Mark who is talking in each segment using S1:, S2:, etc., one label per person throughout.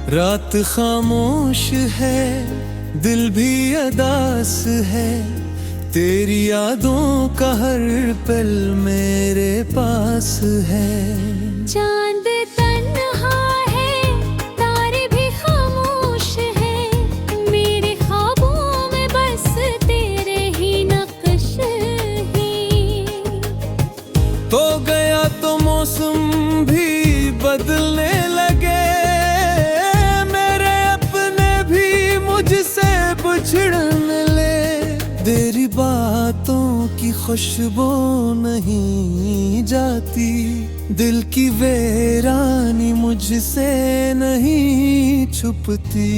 S1: रात खामोश है, दिल भी अदास है, तेरी यादों का हर पल मेरे पास है।
S2: चांद तन्हा है, तारे भी खामोश हैं, मेरे ख्वाबों में बस तेरे ही नक्श हैं।
S1: तो गया तो मौसम भी बदलने लगे, छिड़ने ले। तेरी बातों की खुशबू नहीं जाती, दिल की वीरानी मुझसे नहीं छुपती।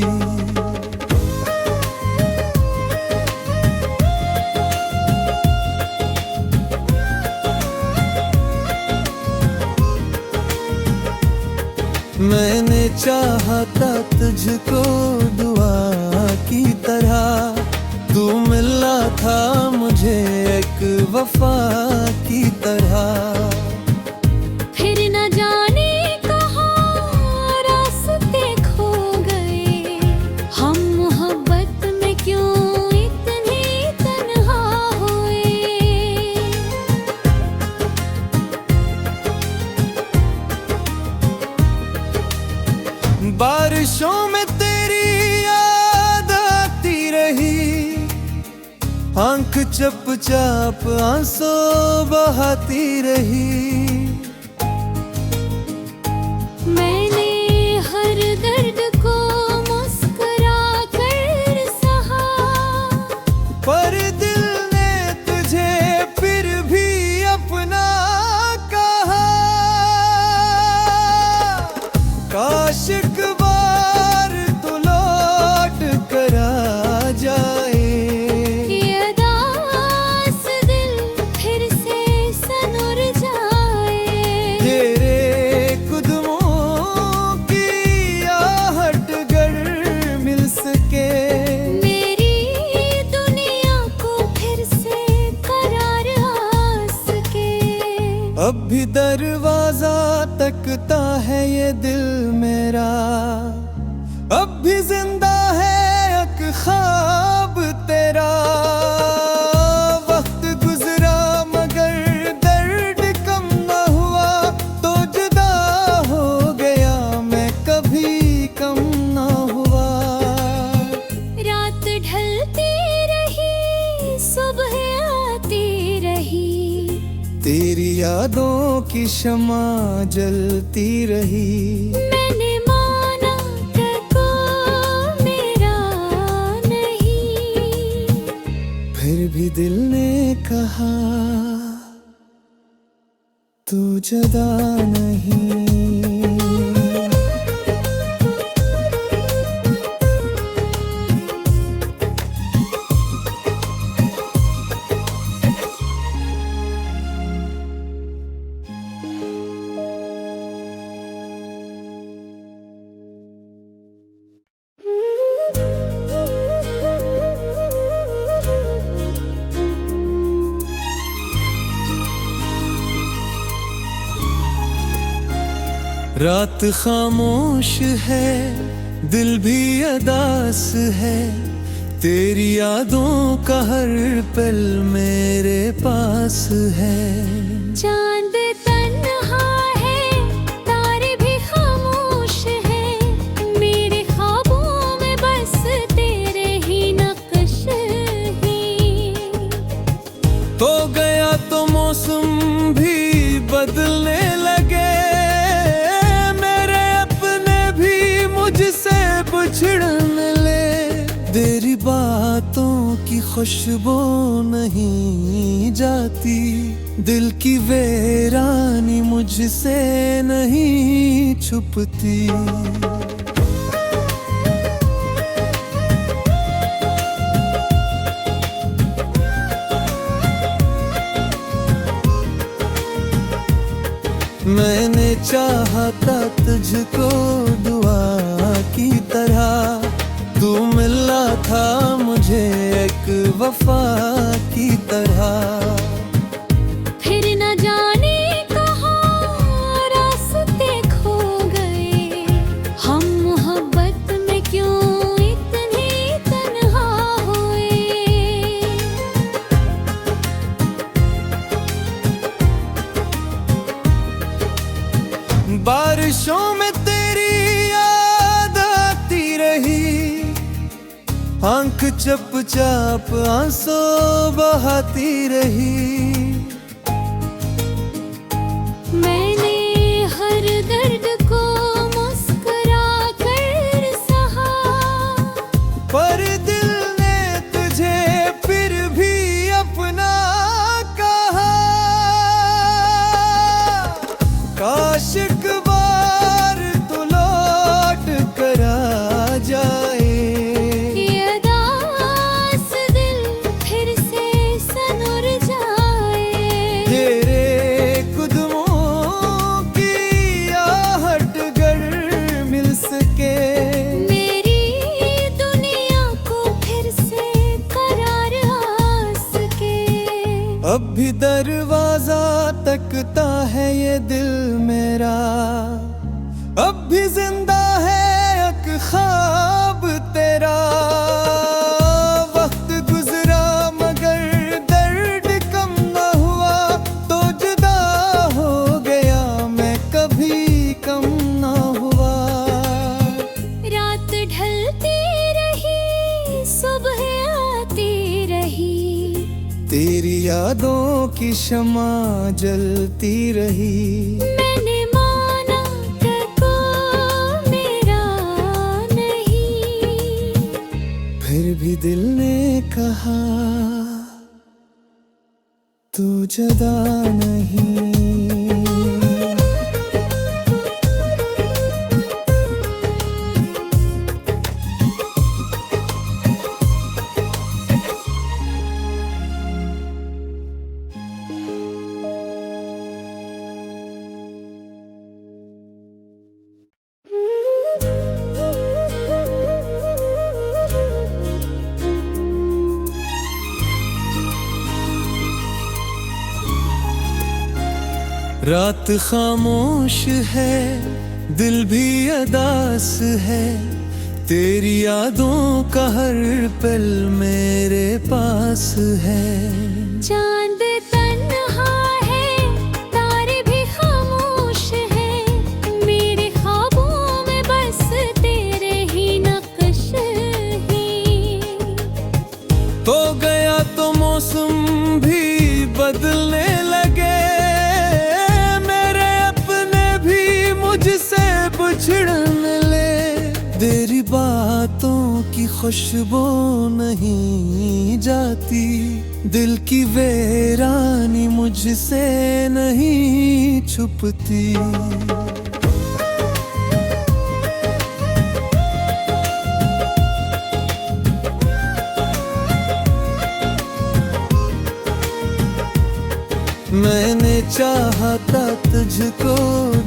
S1: मैंने चाहा था तुझको दुआ की तरह, तू मिला था मुझे एक वफा की तरह।
S2: फिर न जाने कहाँ रास्ते खो गए, हम मोहब्बत में क्यों इतने तन्हा हुए।
S1: बारिशों में तेरी याद आती रही, आंख चपचाप आंसू बहाती रही।
S2: मैंने हर दर्द को मुस्कुरा कर सहा,
S1: पर दिल ने तुझे फिर भी अपना कहा। काश एक बार तू लौट कर आ जाए,
S2: ये अदास दिल फिर से सनूर जाए।
S1: तेरे कदमों की आहट गर मिल सके,
S2: मेरी दुनिया को फिर से करार आ सके।
S1: अब भी दरवाजा तकता है ये दिल मेरा, अब भी जिंदा है एक ख्वाब तेरा। वक्त गुजरा मगर दर्द कम न हुआ, तो जुदा हो गया मैं कभी कम न हुआ।
S2: रात ढलती रही, सुबह आती रही,
S1: तेरी यादों की शमा जलती रही।
S2: मैंने माना को मेरा नहीं,
S1: फिर भी दिल ने कहा तू जुदा नहीं। रात खामोश है, दिल भी अदास है, तेरी यादों का हर पल मेरे पास है।
S2: चांद तन्हा है, तारे भी खामोश हैं, मेरे ख्वाबों में बस तेरे ही नक्श हैं।
S1: तो गया तो मौसम भी बदलने लगे, छिड़ने ले। तेरी बातों की खुशबू नहीं जाती, दिल की वीरानी मुझसे नहीं छुपती। मैंने चाहा था तुझको दुआ की तरह, तू मिला था मुझे एक वफा की तरह।
S2: फिर न जाने कहाँ रास्ते खो गए, हम मोहब्बत
S1: आंख चुपचाप आंसू बहाती रही।
S2: मैंने हर दर्द को मुस्कुरा कर सहा,
S1: पर दिल ने तुझे फिर भी अपना कहा। काश एक बार तू लौट कर आ जाए,
S2: ये दास दिल फिर से सनुर जाए।
S1: तेरे कदमों की आहट गर मिल सके,
S2: मेरी दुनिया को फिर से करार आ सके।
S1: अब भी दरवाजा तकता है ये दिल मेरा, अब भी जिंदा है एक ख्वाब तेरा। वक्त गुजरा मगर दर्द कम न हुआ, तो जुदा हो गया मैं कभी कम न हुआ।
S2: रात ढलती रही, सुबह आती रही,
S1: तेरी यादों की शमा जलती रही।
S2: मैंने माना कि कोई मेरा नहीं,
S1: फिर भी दिल ने कहा तू जुदा नहीं। रात खामोश है, दिल भी अदास है, तेरी यादों का हर पल मेरे पास है।
S2: चांद तन्हा है, तारे भी खामोश हैं, मेरे ख्वाबों में बस तेरे ही नक्श ही।
S1: तो गया तो मौसम भी बदलने लगे, मेरे अपने भी मुझसे बिछड़ने ले। तेरी बातों की खुशबू नहीं जाती, दिल की वीरानी मुझसे नहीं छुपती। मैंने चाहा था तुझको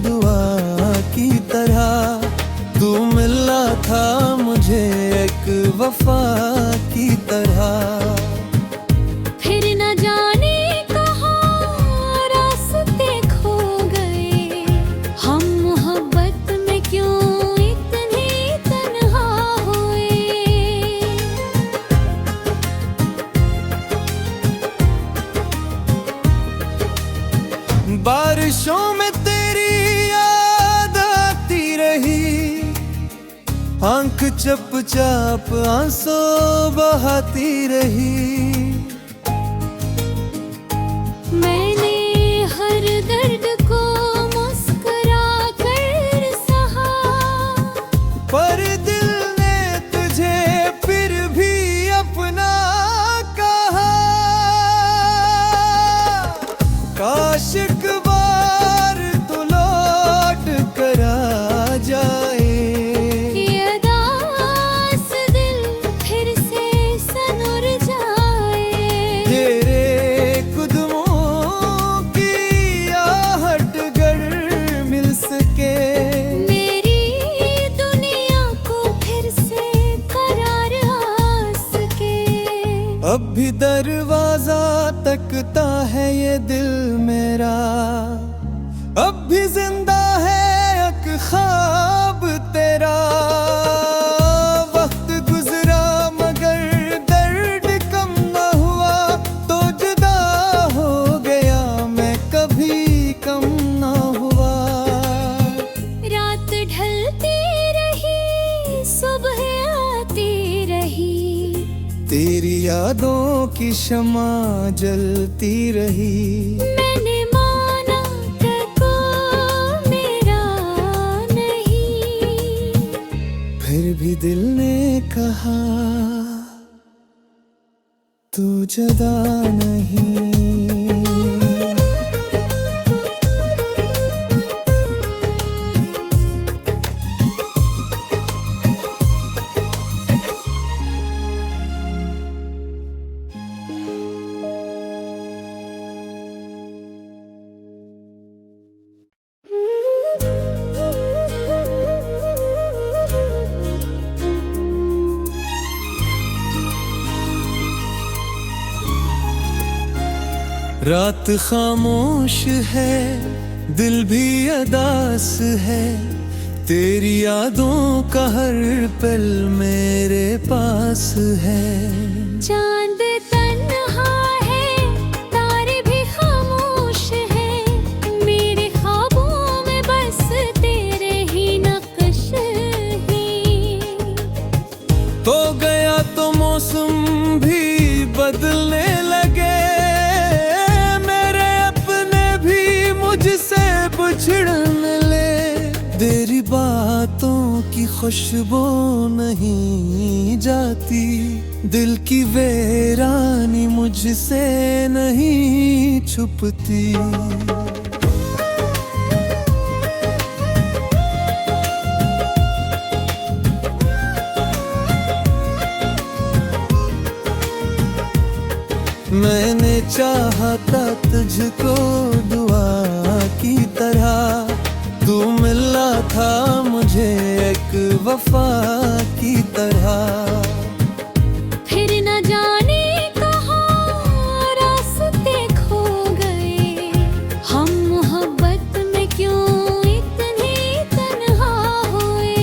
S1: दुआ की तरह, तू मिला था मुझे एक वफा की तरह।
S2: फिर न जाने कहाँ रास्ते खो गए, हम मोहब्बत में क्यों इतने तन्हा हुए।
S1: बारिशों में तेरी याद आती रही, आंख चुपचाप आंसू बहाती रही।
S2: मैंने हर दर्द को मुस्कुरा कर सहा,
S1: पर दिल ने तुझे फिर भी अपना कहा। काश एक बार तू लौट कर आ जाए,
S2: ये दास दिल फिर से सनुर जाए।
S1: तेरे कदमों की आहट गर मिल सके,
S2: मेरी दुनिया को फिर से करार आ सके।
S1: अब भी दरवाजा तकता है ये दिल मेरा, अब भी जिंदा है एक ख्वाब तेरा। वक्त गुजरा मगर दर्द कम न हुआ, तो जुदा हो गया मैं कभी कम न हुआ।
S2: रात ढलती रही, सुबह आती रही,
S1: तेरी यादों की शमा जलती रही।
S2: मैंने माना को मेरा नहीं,
S1: फिर भी दिल ने कहा तू जुदा नहीं। रात खामोश है, दिल भी अदास है, तेरी यादों का हर पल मेरे पास है।
S2: चांद तन्हा है, तारे भी खामोश है, मेरे ख्वाबों में बस तेरे ही नक्श ही।
S1: तो गया तो मौसम भी बदलने लगे, मुझसे बिछड़ने ले। तेरी बातों की खुशबू नहीं जाती, दिल की वीरानी मुझसे नहीं छुपती। मैंने चाहा था तुझको दुआ की तरह, तू मिला था मुझे एक वफा की तरह।
S2: फिर न जाने कहाँ रास्ते खो गए, हम मोहब्बत में क्यों इतने तन्हा हुए।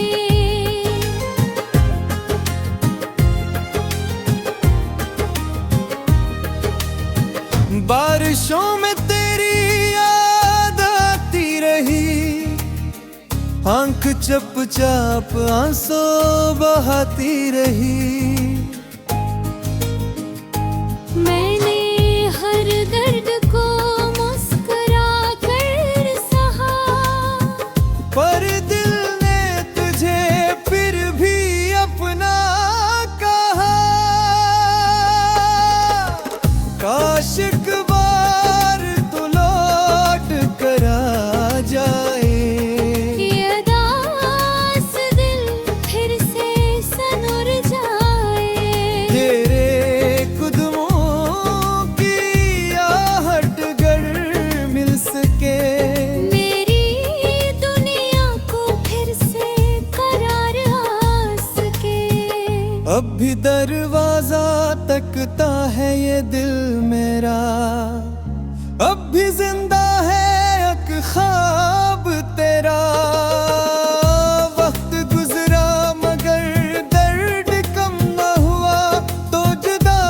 S1: बारिशों में तेरी याद आती रही, आंख चपचाप आंसू बहाती रही।
S2: मैंने हर दर्द को मुस्कुरा कर सहा,
S1: पर दिल ने तुझे फिर भी अपना कहा। काश एक बार तू लौट कर आ जाए,
S2: ये दास दिल फिर से सनूर जाए।
S1: तेरे कदमों की आहट गर मिल सके,
S2: मेरी दुनिया को फिर से करार आ सके।
S1: अब भी दरवाजा तकता है ये दिल मेरा, अब भी जिंदा है एक ख्वाब तेरा। वक्त गुजरा मगर दर्द कम न हुआ, तो जुदा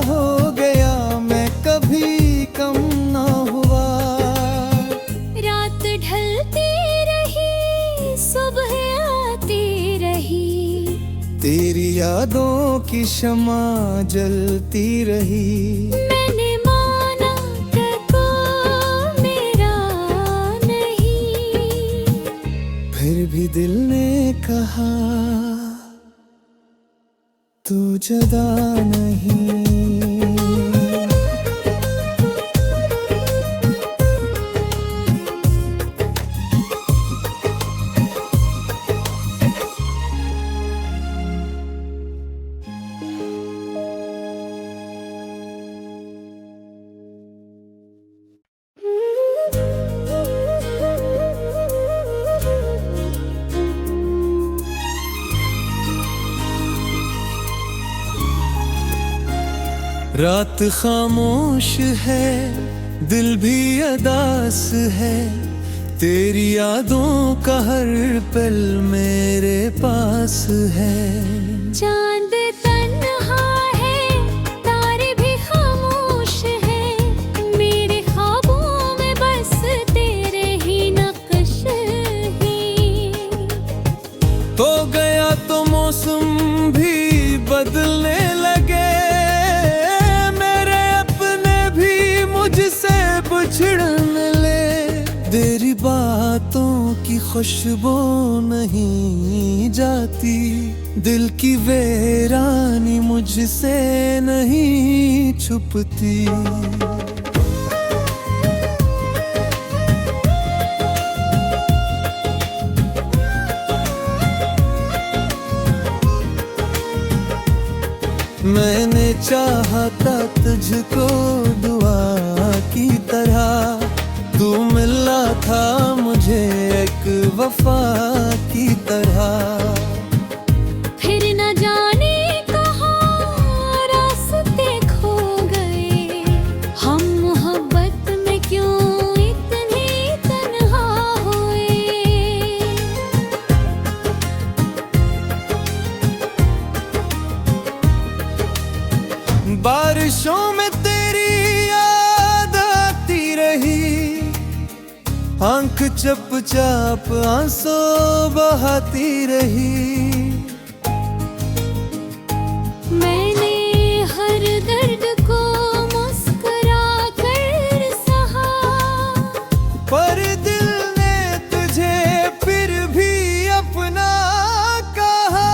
S1: हो गया मैं कभी कम न हुआ।
S2: रात ढलती रही, सुबह आती रही,
S1: तेरी यादों की शमा जलती रही।
S2: मैंने माना को मेरा नहीं,
S1: फिर भी दिल ने कहा तू जुदा नहीं। रात खामोश है, दिल भी अदास है, तेरी यादों का हर पल मेरे पास है।
S2: चांद तन्हा है, तारे भी खामोश है, मेरे ख्वाबों में बस तेरे ही नक्श ही।
S1: तो गया तो मौसम भी बदलने लगे, बातों की खुशबू नहीं जाती, दिल की वीरानी मुझसे नहीं छुपती। मैंने चाहा था तुझको दुआ की तरह, तू मिला था मुझे एक वफा की तरह।
S2: फिर न जाने कहाँ रास्ते खो गए, हम मोहब्बत में क्यों इतने तन्हा हुए।
S1: बारिशों में तेरी याद आती रही, आंख चपचाप आंसू बहाती रही।
S2: मैंने हर दर्द को मुस्कुरा कर सहा,
S1: पर दिल ने तुझे फिर भी अपना कहा।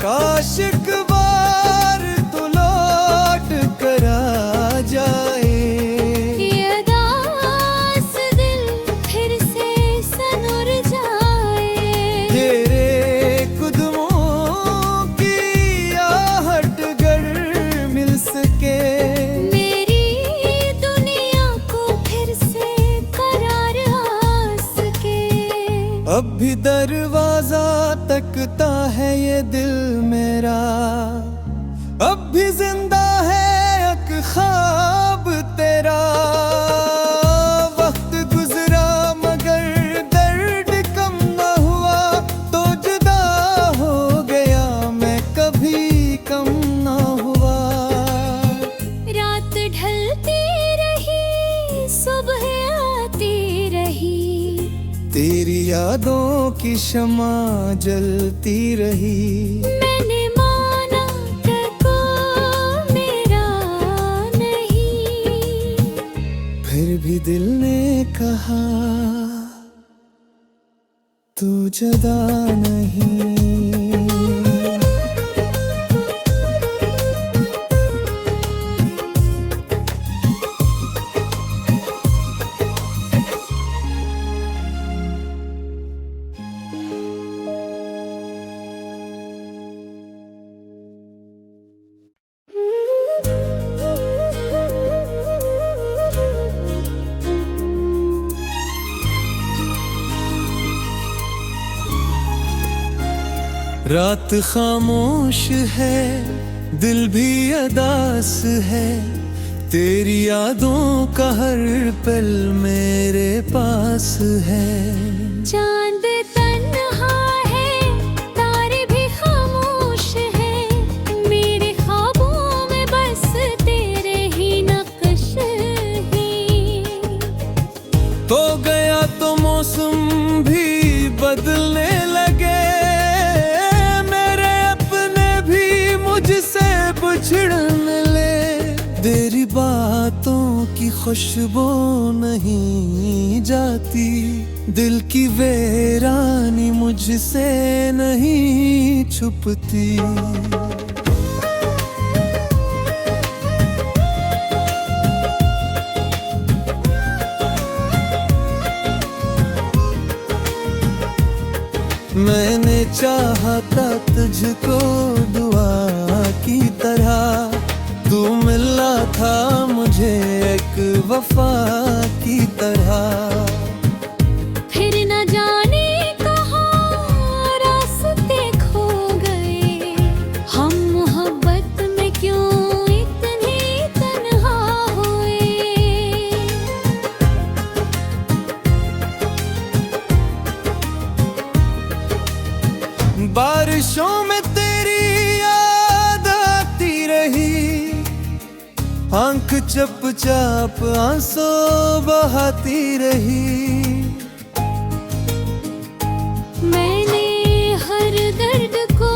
S1: काश एक बार तू लौट कर आ जाए,
S2: ये दास दिल फिर से सनुर जाए।
S1: तेरे कदमों की आहट गर मिल सके,
S2: मेरी दुनिया को फिर से करार आ सके।
S1: अब भी दरवाजा तकता है ये दिल मेरा, अब भी जिंदा है एक ख्वाब तेरा। वक्त गुजरा मगर दर्द कम न हुआ, तो जुदा हो गया मैं कभी कम न हुआ।
S2: रात ढलती रही, सुबह आती रही,
S1: तेरी यादों की शमा जलती रही।
S2: मैंने माना कि कोई मेरा नहीं,
S1: फिर भी दिल ने कहा तू जुदा नहीं। रात खामोश है, दिल भी अदास है, तेरी यादों का हर पल मेरे पास है।
S2: चांद तन्हा है, तारे भी खामोश हैं, मेरे ख्वाबों में बस तेरे ही नक्श हैं।
S1: तो गया तो मौसम भी बदलने लगे, मेरे अपने भी मुझसे बिछड़ने ले। तेरी बातों की खुशबू नहीं जाती, दिल की वीरानी मुझसे नहीं छुपती। मैंने चाहा था तुझको दुआ की तरह, तू मिला था मुझे एक वफा की तरह।
S2: फिर न जाने कहाँ रास्ते खो गए, हम मोहब्बत में क्यों इतने तन्हा हुए।
S1: बारिशों में तेरी याद आती रही, आंख चपचाप आंसू बहाती रही।
S2: मैंने हर दर्द को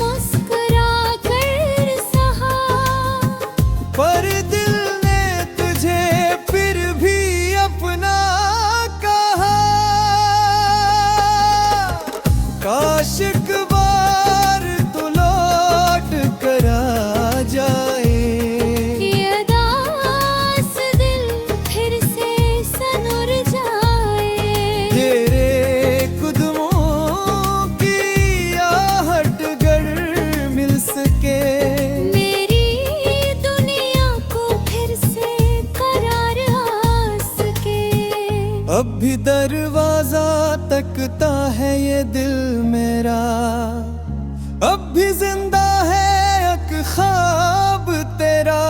S2: मुस्कुरा कर सहा,
S1: पर दिल ने तुझे फिर भी अपना दरवाजा तकता है ये दिल मेरा, अब भी जिंदा है एक ख्वाब तेरा।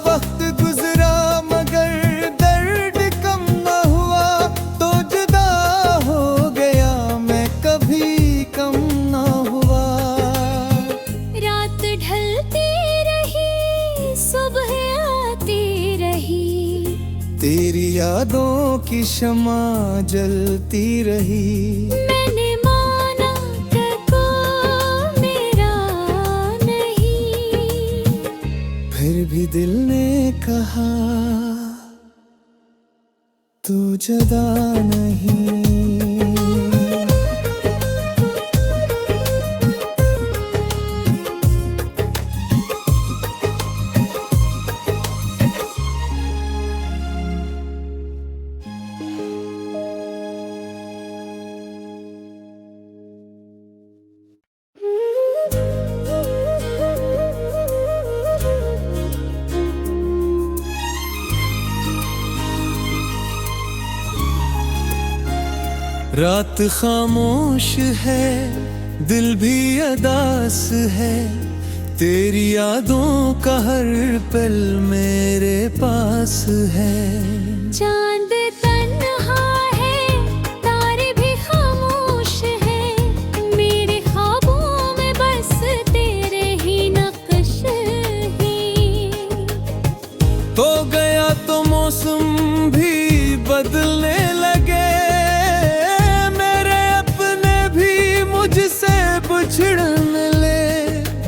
S1: वक्त गुजरा मगर दर्द कम न हुआ, तो जुदा हो गया मैं कभी कम न हुआ।
S2: रात ढलती रही, सुबह आती रही,
S1: तेरी यादों की शमा जलती रही।
S2: मैंने माना कि कोई मेरा नहीं,
S1: फिर भी दिल ने कहा तू जुदा नहीं। रात खामोश है, दिल भी अदास है, तेरी यादों का हर पल मेरे पास है।
S2: चांद तन्हा है, तारे भी खामोश है, मेरे ख्वाबों में बस तेरे ही नक्श ही।
S1: तो गया तो मौसम भी बदलने लगे, मुझसे बिछड़ने ले।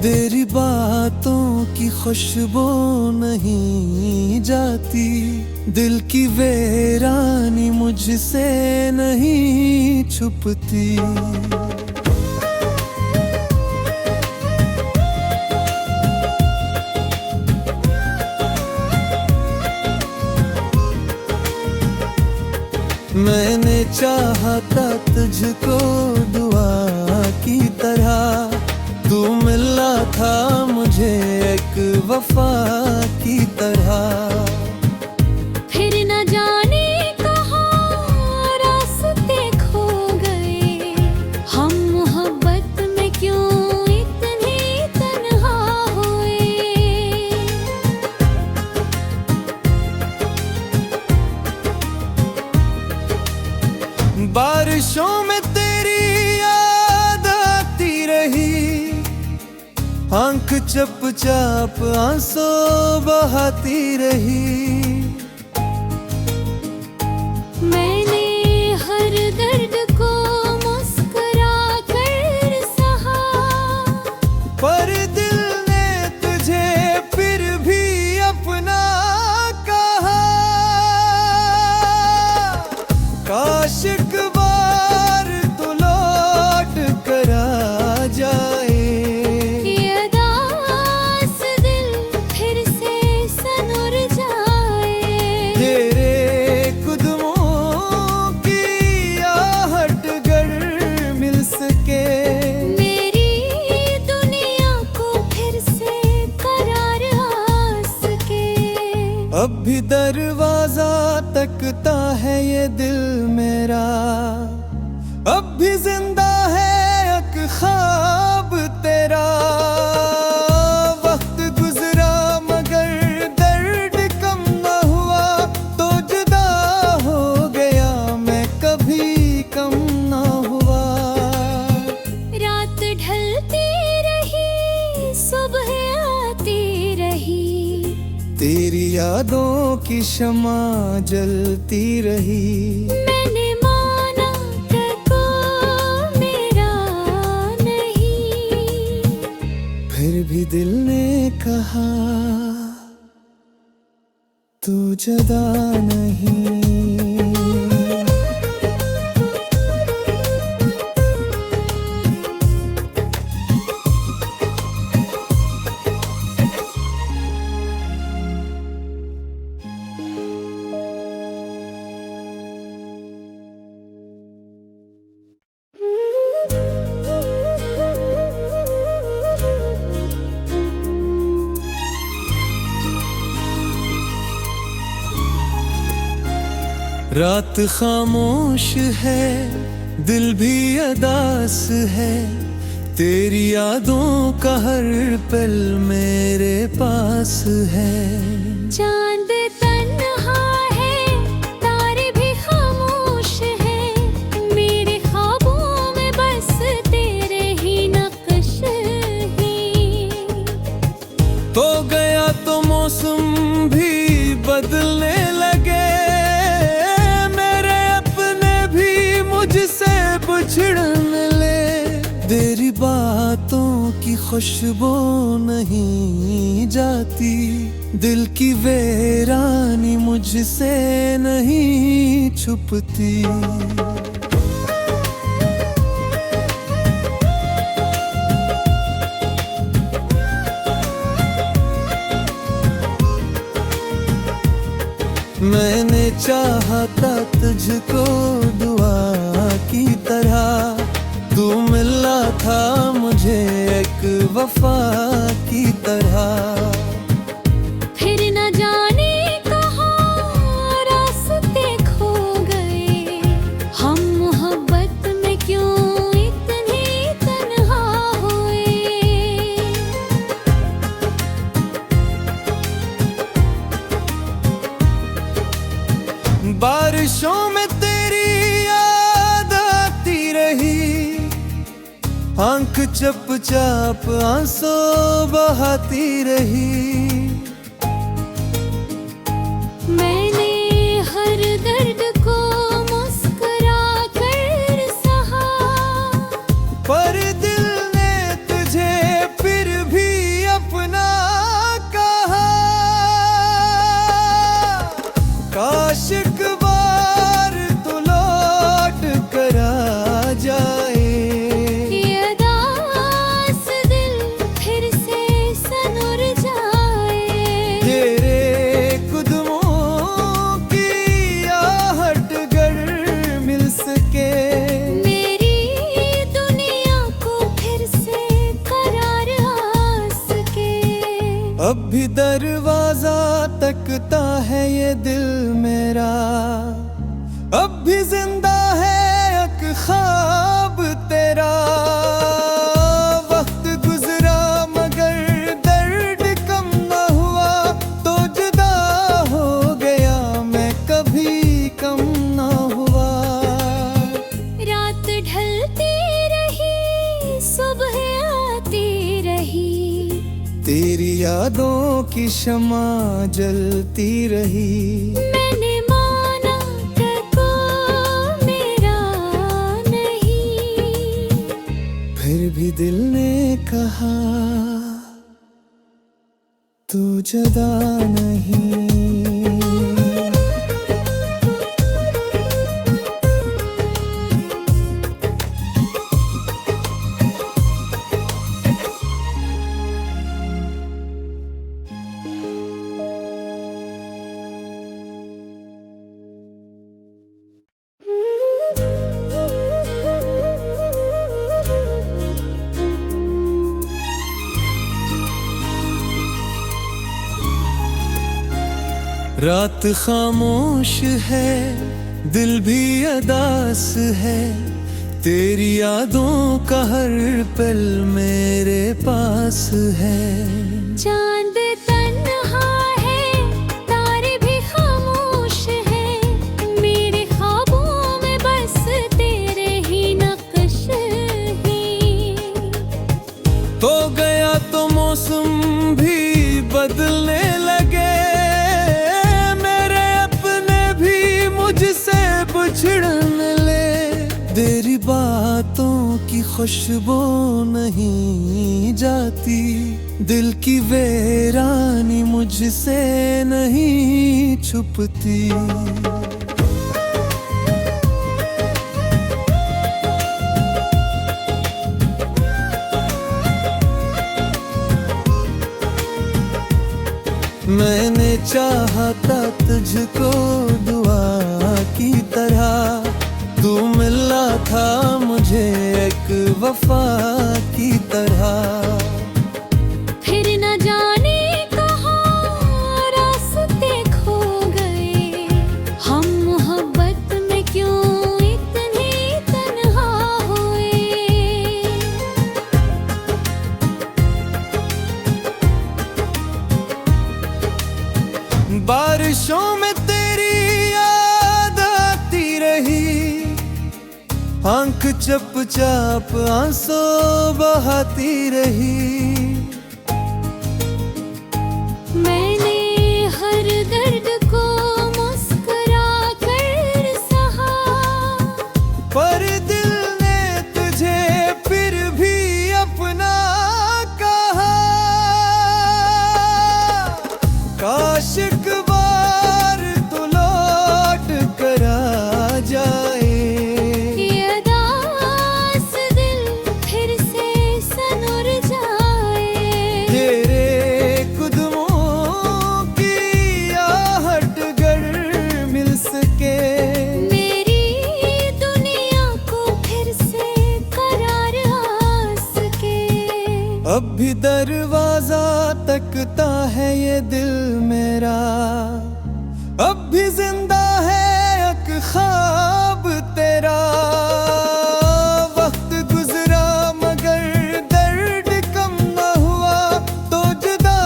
S1: तेरी बातों की खुशबू नहीं जाती, दिल की वीरानी मुझसे नहीं छुपती। मैंने चाहा था तुझको दुआ की तरह, तू मिला था मुझे एक वफा की तरह।
S2: फिर न जाने कहाँ रास्ते खो गए, हम मोहब्बत में क्यों इतने तन्हा हुए।
S1: बारिशों में तेरी याद आती रही, आंख चपचाप आंसू बहाती रही।
S2: मैंने हर दर्द को मुस्कुरा कर सहा,
S1: पर दिल ने तुझे फिर भी अपना कहा। काश एक बार तू लौट कर आ जाए,
S2: ये दास दिल फिर से सनूर जाए।
S1: तेरे कदमों की आहट गर मिल सके,
S2: मेरी दुनिया को फिर से करार आ सके।
S1: अब भी दरवाजा तकता है ये दिल मेरा, अब भी जिंदा है एक ख्वाब तेरा। वक्त गुजरा मगर दर्द कम न हुआ, तो जुदा हो गया मैं कभी कम न हुआ।
S2: रात ढलती रही, सुबह आती रही,
S1: तेरी यादों की शमा जलती रही।
S2: मैंने माना कि कोई मेरा नहीं,
S1: फिर भी दिल ने कहा तू जुदा नहीं। रात खामोश है, दिल भी अदास है, तेरी यादों का हर पल मेरे पास है।
S2: चांद तन्हा है, तारे भी खामोश है, मेरे ख्वाबों में बस तेरे ही नक्श ही।
S1: तो गया तो मौसम भी बदलने लगे, मेरे अपने भी मुझसे बिछड़ने ले। तेरी बातों की खुशबू नहीं जाती, दिल की वीरानी मुझसे नहीं छुपती। मैंने चाहा था तुझको दुआ की तरह, तू मिला था मुझे एक वफा की तरह।
S2: फिर न जाने कहाँ रास्ते खो गए, हम मोहब्बत में क्यों इतने तन्हा हुए।
S1: बारिशों में तेरी याद आती रही, आंख चुपचाप आंसू बहाती रही।
S2: मैंने हर दर्द को मुस्कुरा कर सहा,
S1: पर दिल ने तुझे फिर भी अपना कहा। काश एक बार तो लौट कर आ जाए,
S2: ये दास दिल फिर से सनुर जाए।
S1: तेरे कदमों की आहट गर मिल सके,
S2: मेरी दुनिया को फिर से करार आ सके।
S1: अब भी दरवाजा तकता है ये दिल मेरा, अब भी जिंदा है एक ख्वाब तेरा। वक्त गुजरा मगर दर्द कम न हुआ, तो जुदा हो गया मैं कभी कम न हुआ।
S2: रात ढलती रही, सुबह आती रही,
S1: तेरी यादों की शमा जलती रही।
S2: मैंने माना को मेरा नहीं,
S1: फिर भी दिल ने कहा तू जुदा नहीं। रात खामोश है, दिल भी अदास है, तेरी यादों का हर पल मेरे पास है।
S2: चांद तन्हा है, तारे भी खामोश है, मेरे ख्वाबों में बस तेरे ही नक्श ही।
S1: तो गया तो मौसम भी बदलने लगे, मेरे अपने भी मुझसे बिछड़ने ले। तेरी बातों की खुशबू नहीं जाती, दिल की वीरानी मुझसे नहीं छुपती। मैंने चाहा था तुझको दुआ की तरह, तू मिला था मुझे एक वफा की तरह।
S2: फिर न जाने कहाँ रास्ते खो गए, हम मोहब्बत
S1: बारिशों में तेरी याद आती रही, आंख चुपचाप आंसू बहाती रही।
S2: मैंने हर दर्द को मुस्कुरा कर सहा,
S1: पर दिल ने तुझे फिर भी अपना कहा। काश एक बार तू लौट कर आ जाए,
S2: ये दास दिल फिर से सनूर जाए।
S1: तेरे कदमों की आहट गर मिल सके,
S2: मेरी दुनिया को फिर से करार आ सके।
S1: अब भी दरवाजा तकता है ये दिल मेरा, अब भी जिंदा है एक ख्वाब तेरा। वक्त गुजरा मगर दर्द कम न हुआ, तो जुदा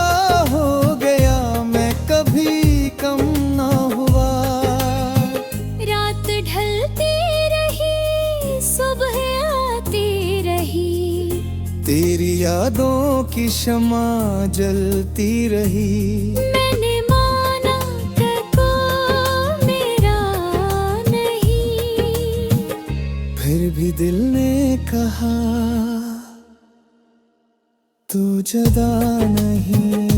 S1: हो गया मैं कभी कम न हुआ।
S2: रात ढलती रही, सुबह आती रही,
S1: तेरी यादों की शमा जलती रही।
S2: मैंने माना तेको मेरा नहीं,
S1: फिर भी दिल ने कहा तू जुदा नहीं।